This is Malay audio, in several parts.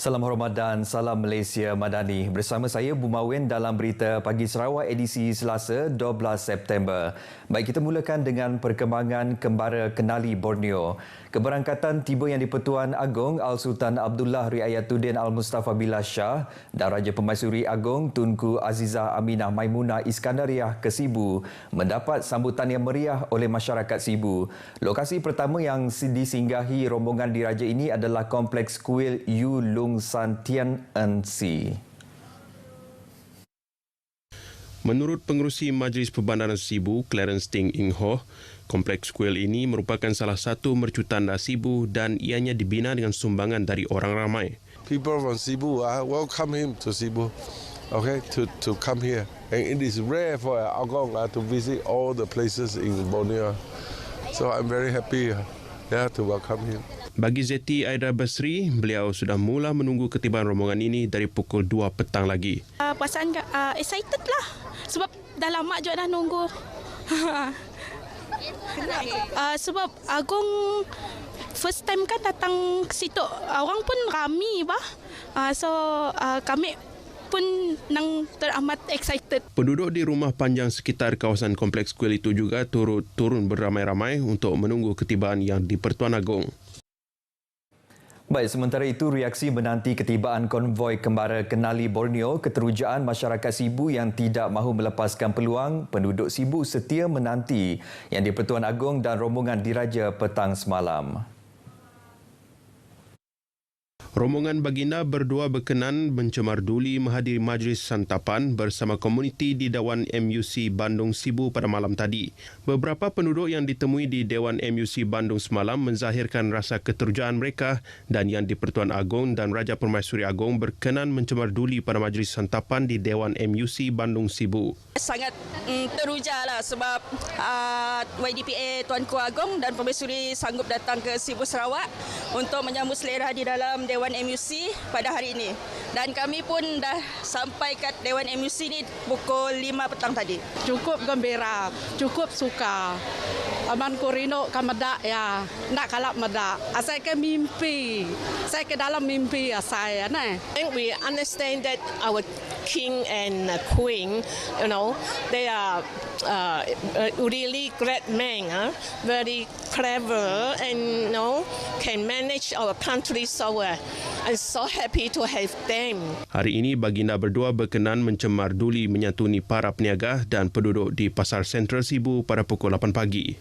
Salam hormat dan salam Malaysia Madani. Bersama saya Bumawen dalam Berita Pagi Sarawak edisi Selasa 12 September. Baik, kita mulakan dengan perkembangan Kembara Kenali Borneo. Keberangkatan tiba Yang di-Pertuan Agong Al-Sultan Abdullah Riayatuddin Al-Mustafa Billah Shah dan Raja Permaisuri Agong Tunku Azizah Aminah Maimunah Iskandariah ke Sibu mendapat sambutan yang meriah oleh masyarakat Sibu. Lokasi pertama yang disinggahi rombongan diraja ini adalah Kompleks Kuil Yu Lung San Tian En Si. Menurut pengerusi Majlis Perbandaran Sibu, Clarence Ting Ing Ho, kompleks kuil ini merupakan salah satu mercutanda Sibu dan ianya dibina dengan sumbangan dari orang ramai. People from Sibu, I welcome him to Sibu, okay, to come here. And it is rare for Agong to visit all the places in Borneo. So I'm very happy to welcome him. Bagi Zeti Aida Basri, beliau sudah mula menunggu ketibaan rombongan ini dari pukul 2 petang lagi. Perasaan excited lah sebab dah lama juga dah nunggu. Sebab Agong first time kan datang ke situ, orang pun ramai bah. So kami pun nang teramat excited. Penduduk di rumah panjang sekitar kawasan kompleks kuil itu juga turun beramai-ramai untuk menunggu ketibaan Yang di-Pertuan Agong. Baik, sementara itu reaksi menanti ketibaan konvoi Kembara Kenali Borneo, keterujaan masyarakat Sibu yang tidak mahu melepaskan peluang, penduduk Sibu setia menanti Yang di-Pertuan Agong dan rombongan diraja petang semalam. Rombongan baginda berdua berkenan mencemarduli menghadiri majlis santapan bersama komuniti di Dewan MUC Bandung Sibu pada malam tadi. Beberapa penduduk yang ditemui di Dewan MUC Bandung semalam menzahirkan rasa keterujaan mereka dan Yang di-Pertuan Agong dan Raja Permaisuri Agong berkenan mencemarduli pada majlis santapan di Dewan MUC Bandung Sibu. Sangat teruja lah sebab YDPA Tuanku Agong dan Permaisuri sanggup datang ke Sibu Sarawak untuk menyambut selera di dalam Dewan MUC pada hari ini. Dan kami pun dah sampai ke Dewan MUC ni pukul 5 petang tadi. Cukup gembira, cukup suka. Aman Korino ke medak ya, nak kalap medak. Saya ke mimpi, saya ke dalam mimpi saya. And we understand that our king and queen, they are really great men, very clever, and can manage our country so well. I'm so happy to have them. Hari ini baginda berdua berkenan mencemarduli menyantuni para peniaga dan penduduk di Pasar Sentral Sibu pada pukul 8 pagi.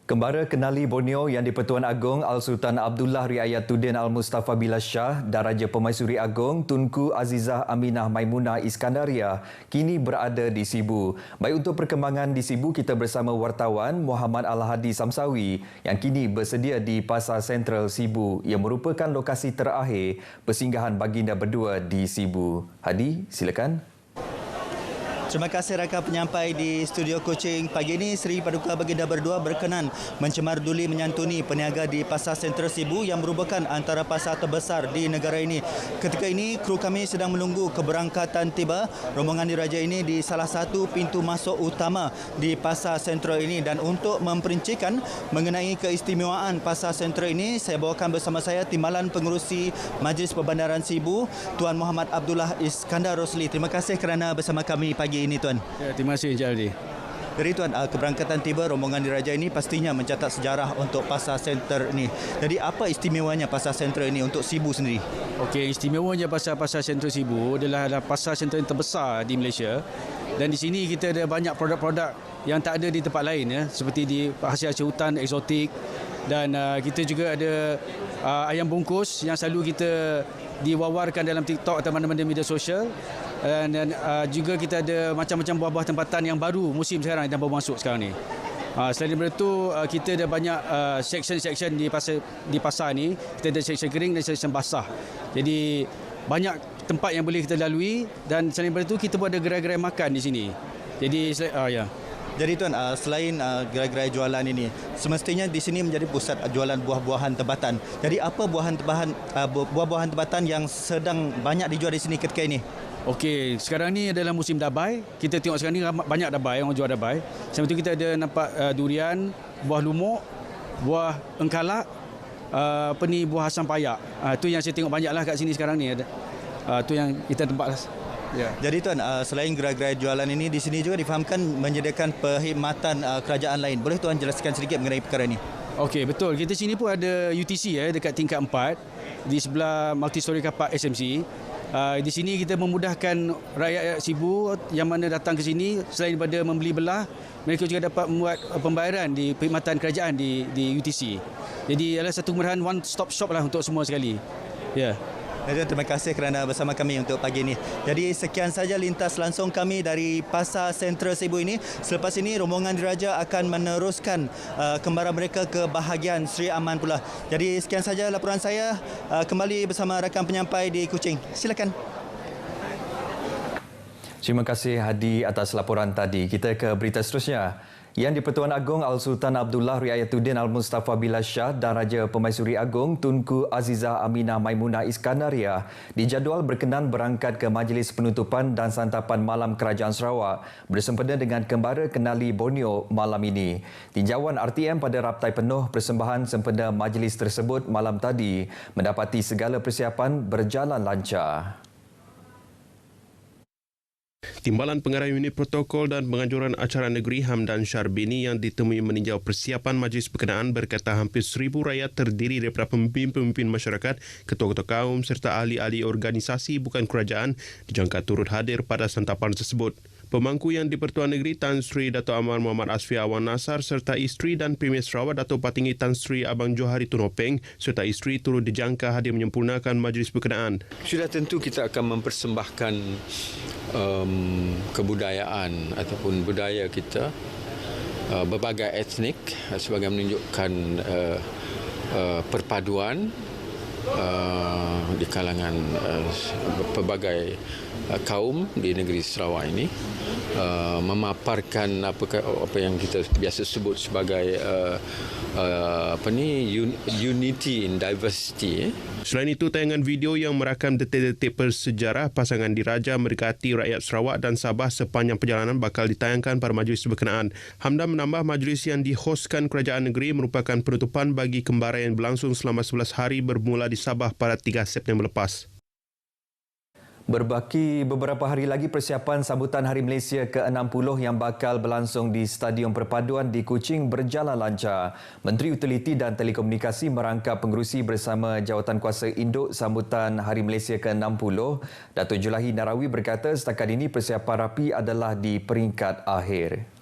Kembara Kenali Borneo Yang di-Pertuan Agong Al-Sultan Abdullah Riayatuddin Al-Mustafa Billah Shah dan Raja Permaisuri Agong Tunku Azizah Aminah Maimunah Iskandariah kini berada di Sibu. Baik, untuk perkembangan di Sibu, kita bersama wartawan Muhammad Al-Hadi Samsawi yang kini bersedia di Pasar Sentral Sibu yang merupakan lokasi terakhir persinggahan baginda berdua di Sibu. Hadi, silakan. Terima kasih rakan penyampai di studio Kuching. Pagi ini Seri Paduka Baginda berdua berkenan mencemarduli menyantuni peniaga di Pasar Sentral Sibu yang merupakan antara pasar terbesar di negara ini. Ketika ini kru kami sedang menunggu keberangkatan tiba rombongan diraja ini di salah satu pintu masuk utama di Pasar Sentral ini, dan untuk memperincikan mengenai keistimewaan Pasar Sentral ini, saya bawakan bersama saya Timbalan Pengerusi Majlis Perbandaran Sibu, Tuan Muhammad Abdullah Iskandar Rosli. Terima kasih kerana bersama kami pagi ini, Tuan. Ya, terima kasih, Encik Aldi. Jadi Tuan, keberangkatan tiba rombongan diraja ini pastinya mencatat sejarah untuk Pasar Sentral ini. Jadi apa istimewanya Pasar Sentral ini untuk Sibu sendiri? Okey, istimewanya Pasar Sentral Sibu adalah pasar sentral yang terbesar di Malaysia. Dan di sini kita ada banyak produk-produk yang tak ada di tempat lain, ya, seperti di hasil-hasil hutan eksotik, dan kita juga ada ayam bungkus yang selalu kita diwawarkan dalam TikTok atau mana-mana media sosial. Dan juga kita ada macam-macam buah-buah tempatan yang baru musim sekarang yang baru masuk sekarang ni. Selain daripada itu, kita ada banyak section-section di pasar ni. Kita ada section kering dan section basah. Jadi banyak tempat yang boleh kita lalui, dan selain daripada itu kita pun ada gerai-gerai makan di sini. Jadi ya. Jadi Tuan, selain gerai-gerai jualan ini, semestinya di sini menjadi pusat jualan buah-buahan tempatan. Jadi apa buah-buahan tempatan yang sedang banyak dijual di sini ketika ini? Okey, sekarang ni adalah musim dabai. Kita tengok sekarang ni banyak dabai, orang jual dabai. Sebab tu kita ada nampak durian, buah lumuk, buah engkalak, buah asam payak. Tu yang saya tengok banyaklah kat sini sekarang ni. Tu yang kita tempat. Ya. Jadi Tuan, selain gerai-gerai jualan ini, di sini juga difahamkan menyediakan perkhidmatan kerajaan lain. Boleh Tuan jelaskan sedikit mengenai perkara ini? Okey, betul. Kita sini pun ada UTC dekat tingkat 4 di sebelah multi-story car park SMC. Di sini kita memudahkan rakyat Sibu yang mana datang ke sini, selain daripada membeli belah, mereka juga dapat membuat pembayaran di perkhidmatan kerajaan di UTC. Jadi adalah satu kemurahan one stop shop lah untuk semua sekali. Ya. Terima kasih kerana bersama kami untuk pagi ini. Jadi sekian saja lintas langsung kami dari Pasar Sentral Sibu ini. Selepas ini rombongan diraja akan meneruskan kembaran mereka ke bahagian Sri Aman pula. Jadi sekian saja laporan saya, kembali bersama rakan penyampai di Kuching. Silakan. Terima kasih Hadi atas laporan tadi. Kita ke berita seterusnya. Yang di-Pertuan Agong Al-Sultan Abdullah Riayatuddin Al-Mustafa Bilal Shah dan Raja Pemaisuri Agong Tunku Azizah Aminah Maimunah Iskandariah dijadual berkenan berangkat ke majlis penutupan dan santapan malam Kerajaan Sarawak bersempena dengan kembara kenali Borneo malam ini. Tinjauan RTM pada raptai penuh persembahan sempena majlis tersebut malam tadi mendapati segala persiapan berjalan lancar. Timbalan Pengarah Unit Protokol dan Penganjuran Acara Negeri Hamdan Syarbini yang ditemui meninjau persiapan majlis berkenaan berkata hampir 1,000 rakyat terdiri daripada pemimpin-pemimpin masyarakat, ketua-ketua kaum serta ahli-ahli organisasi bukan kerajaan dijangka turut hadir pada santapan tersebut. Pemangku yang di-Pertuan Negeri Tan Sri Dato' Amar Muhammad Asfi Awan Nasar serta isteri dan Premier Sarawak Dato' Patinggi Tan Sri Abang Johari Tunopeng serta isteri turut dijangka hadir menyempurnakan majlis berkenaan. Sudah tentu kita akan mempersembahkan kebudayaan ataupun budaya kita berbagai etnik sebagai menunjukkan perpaduan di kalangan pelbagai kaum di negeri Sarawak ini, memaparkan apa yang kita biasa sebut sebagai unity in diversity. Selain itu, tayangan video yang merakam detik-detik bersejarah pasangan diraja mendekati rakyat Sarawak dan Sabah sepanjang perjalanan bakal ditayangkan pada majlis berkenaan. Hamdan menambah majlis yang dihoskan kerajaan negeri merupakan penutupan bagi kembara yang berlangsung selama 11 hari bermula di Sabah pada 3 September lepas. Berbaki beberapa hari lagi persiapan sambutan Hari Malaysia ke-60 yang bakal berlangsung di Stadium Perpaduan di Kuching berjalan lancar. Menteri Utiliti dan Telekomunikasi merangkap pengerusi bersama Jawatankuasa Induk sambutan Hari Malaysia ke-60. Datuk Julahi Narawi berkata setakat ini persiapan rapi adalah di peringkat akhir.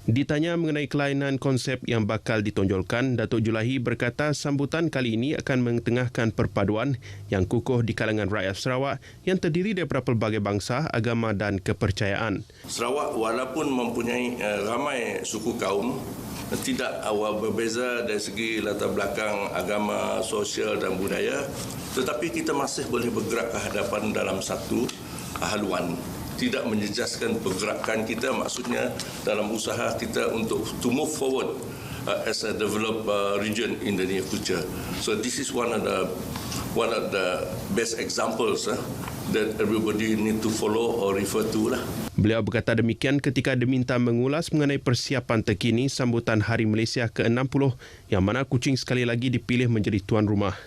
Ditanya mengenai kelainan konsep yang bakal ditonjolkan, Datuk Julahi berkata sambutan kali ini akan mengetengahkan perpaduan yang kukuh di kalangan rakyat Sarawak yang terdiri daripada pelbagai bangsa, agama dan kepercayaan. Sarawak walaupun mempunyai ramai suku kaum, tidak berbeza dari segi latar belakang agama, sosial dan budaya, tetapi kita masih boleh bergerak ke hadapan dalam satu haluan. Tidak menjejaskan pergerakan kita, maksudnya dalam usaha kita untuk to move forward as a developed region in the near future. So this is one of the best examples that everybody need to follow or refer to lah. Beliau berkata demikian ketika diminta mengulas mengenai persiapan terkini sambutan Hari Malaysia ke-60 yang mana Kuching sekali lagi dipilih menjadi tuan rumah.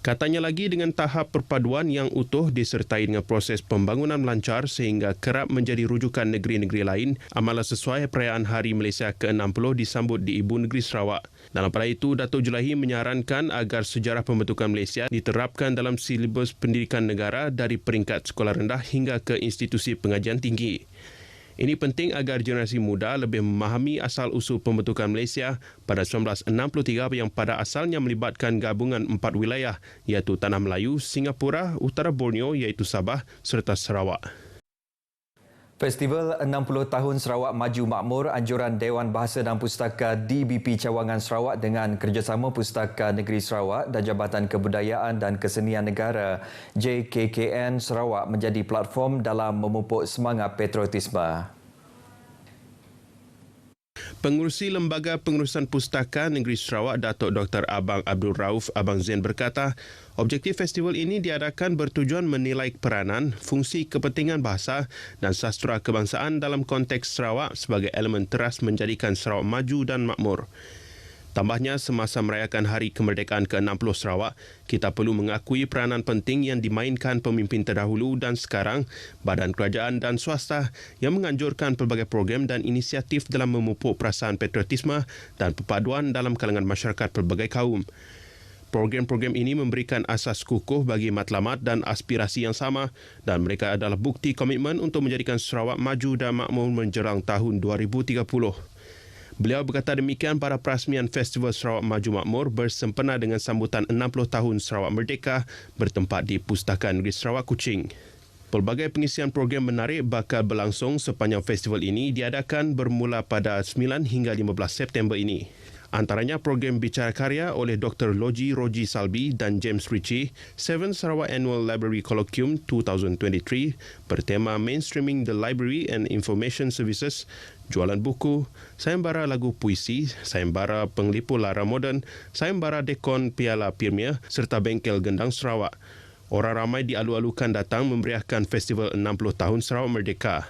Katanya lagi dengan tahap perpaduan yang utuh disertai dengan proses pembangunan lancar sehingga kerap menjadi rujukan negeri-negeri lain, amalah sesuai perayaan Hari Malaysia ke-60 disambut di Ibu Negeri Sarawak. Dalam pada itu, Datuk Julahi menyarankan agar sejarah pembentukan Malaysia diterapkan dalam silibus pendidikan negara dari peringkat sekolah rendah hingga ke institusi pengajian tinggi. Ini penting agar generasi muda lebih memahami asal-usul pembentukan Malaysia pada 1963 yang pada asalnya melibatkan gabungan 4 wilayah iaitu Tanah Melayu, Singapura, Utara Borneo iaitu Sabah serta Sarawak. Festival 60 Tahun Sarawak Maju Makmur anjuran Dewan Bahasa dan Pustaka DBP Cawangan Sarawak dengan kerjasama Pustaka Negeri Sarawak dan Jabatan Kebudayaan dan Kesenian Negara JKKN Sarawak menjadi platform dalam memupuk semangat patriotisme. Pengurusi Lembaga Pengurusan Pustaka Negeri Sarawak Datuk Dr. Abang Abdul Rauf Abang Zain berkata, objektif festival ini diadakan bertujuan menilai peranan, fungsi kepentingan bahasa dan sastra kebangsaan dalam konteks Sarawak sebagai elemen teras menjadikan Sarawak maju dan makmur. Tambahnya, semasa merayakan Hari Kemerdekaan ke-60 Sarawak, kita perlu mengakui peranan penting yang dimainkan pemimpin terdahulu dan sekarang, badan kerajaan dan swasta yang menganjurkan pelbagai program dan inisiatif dalam memupuk perasaan patriotisme dan perpaduan dalam kalangan masyarakat pelbagai kaum. Program-program ini memberikan asas kukuh bagi matlamat dan aspirasi yang sama dan mereka adalah bukti komitmen untuk menjadikan Sarawak maju dan makmur menjelang tahun 2030. Beliau berkata demikian pada perasmian Festival Sarawak Maju Makmur bersempena dengan sambutan 60 tahun Sarawak Merdeka bertempat di Pustakaan Negeri Sarawak Kuching. Pelbagai pengisian program menarik bakal berlangsung sepanjang festival ini diadakan bermula pada 9 hingga 15 September ini. Antaranya program Bicara Karya oleh Dr. Loji Roji Salbi dan James Ritchie, 7 Sarawak Annual Library Colloquium 2023 bertema Mainstreaming the Library and Information Services, jualan buku, sayembara lagu puisi, sayembara penglipu lara moden, sayembara dekon Piala Premier serta bengkel gendang Sarawak. Orang ramai dialu-alukan datang memeriahkan Festival 60 Tahun Sarawak Merdeka.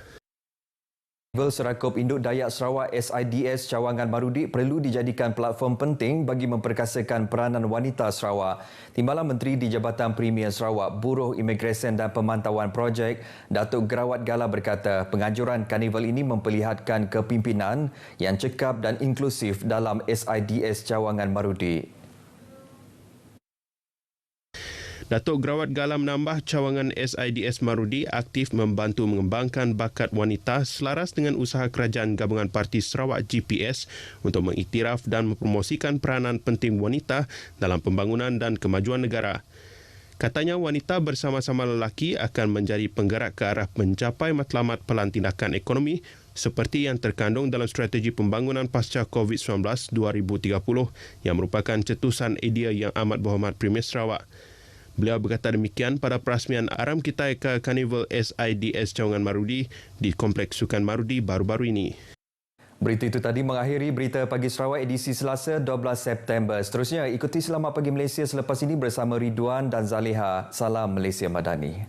Festival Serakup Induk Dayak Sarawak SIDS Cawangan Marudi perlu dijadikan platform penting bagi memperkasakan peranan wanita Sarawak. Timbalan Menteri di Jabatan Premier Sarawak, Buruh Imigresen dan Pemantauan Projek, Datuk Gerawat Gala berkata penganjuran karnival ini memperlihatkan kepimpinan yang cekap dan inklusif dalam SIDS Cawangan Marudi. Datuk Gerawat Gala menambah cawangan SIDS Marudi aktif membantu mengembangkan bakat wanita selaras dengan usaha kerajaan Gabungan Parti Sarawak GPS untuk mengiktiraf dan mempromosikan peranan penting wanita dalam pembangunan dan kemajuan negara. Katanya wanita bersama-sama lelaki akan menjadi penggerak ke arah mencapai matlamat pelan tindakan ekonomi seperti yang terkandung dalam strategi pembangunan pasca COVID-19 2030 yang merupakan cetusan idea yang amat berhormat Premier Sarawak. Beliau berkata demikian pada perasmian Aram Kitaika Karnival SIDS Cawangan Marudi di Kompleks Sukan Marudi baru-baru ini. Berita itu tadi mengakhiri Berita Pagi Sarawak edisi Selasa 12 September. Seterusnya ikuti Selamat Pagi Malaysia selepas ini bersama Ridwan dan Zaleha. Salam Malaysia Madani.